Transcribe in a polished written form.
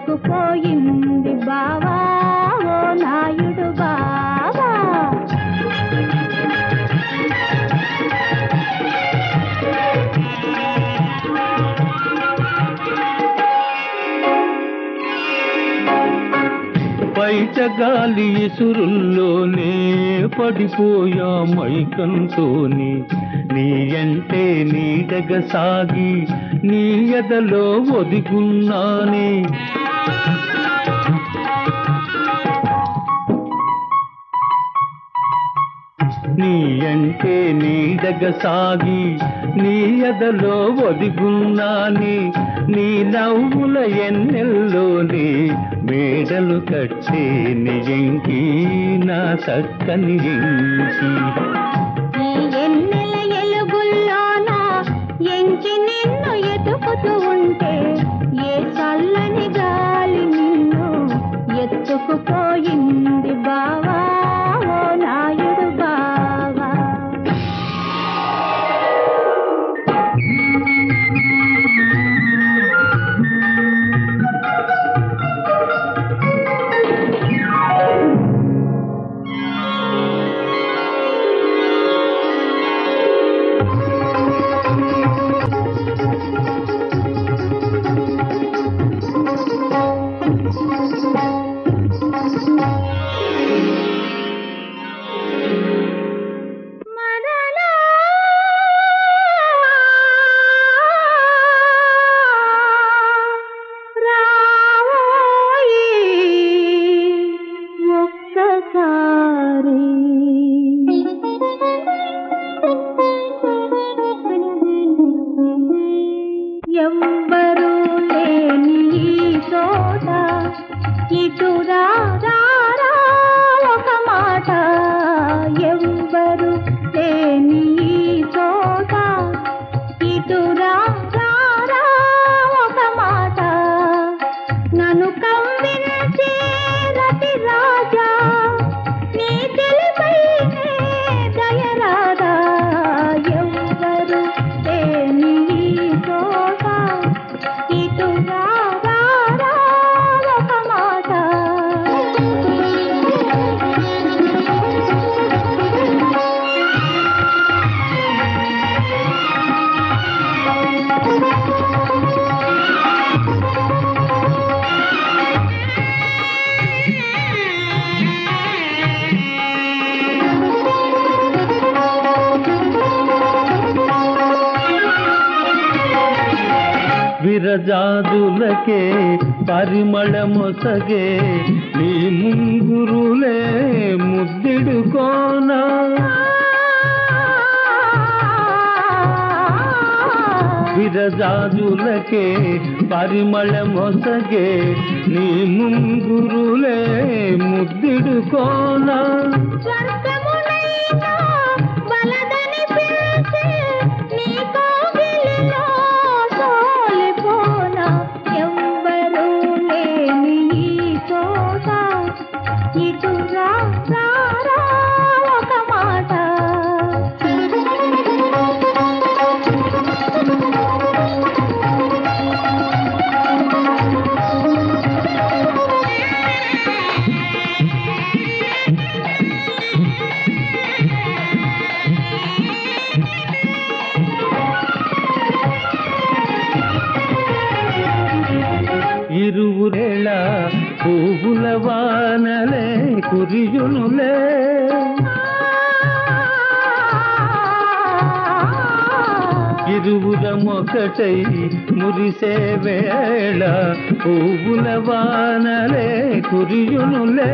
ఎత్తుకుపోయింది బావా ఓ నాయుడు బావా. బయట గాలి ఇసురుల్లోనే పడిపోయా మైకంతోని, నీ అంటే నీడగా సాగి నీ ఎదలో ఒదిగున్నానే. నీ అంటే నీడగా సాగి నీ ఎదలో ఒదిగున్నానే. నీ నవ్వుల ఎన్నెల్లోనే మేడలు కట్టే నియంకి నా చక్కని ఎంకి. ఈ ఎన్నెల ఎలుగుల్లోన ఎంకి నిన్ను ఎతుకుతూ ఉంటే ఏ చల్లని గాలి నిన్ను ఎత్తుకుపోయింది బావా ఓ నాయుడు బావా. ఎవ్వరూ లేని ఈ చోట ఇటు రారా ఒక మాట. ఎవ్వరూ లేని ఈ చోట ఇటు రారా ఒక మాట. నన్ను కవ్వించే రతి రాజా నీ తెలిపైనే దయరాదా. ఎవ్వరూ లేని ఈ చోట ఇటు రారా ఒక మాట. విరజాదులకే పరిమళమొసగే నీ ముంగురులే ముద్దిడుకోనా. విరజాదులకే పరిమళమొసగే నీ ముంగురులే ముద్దిడుకోనా. ఇటు రారా ఒక మాట. ఇరువురేళ పువ్వుల వానలే కురియునులే. ఇరువురమొకటై మురిసే వేళ పువ్వుల వానలే కురియునులే.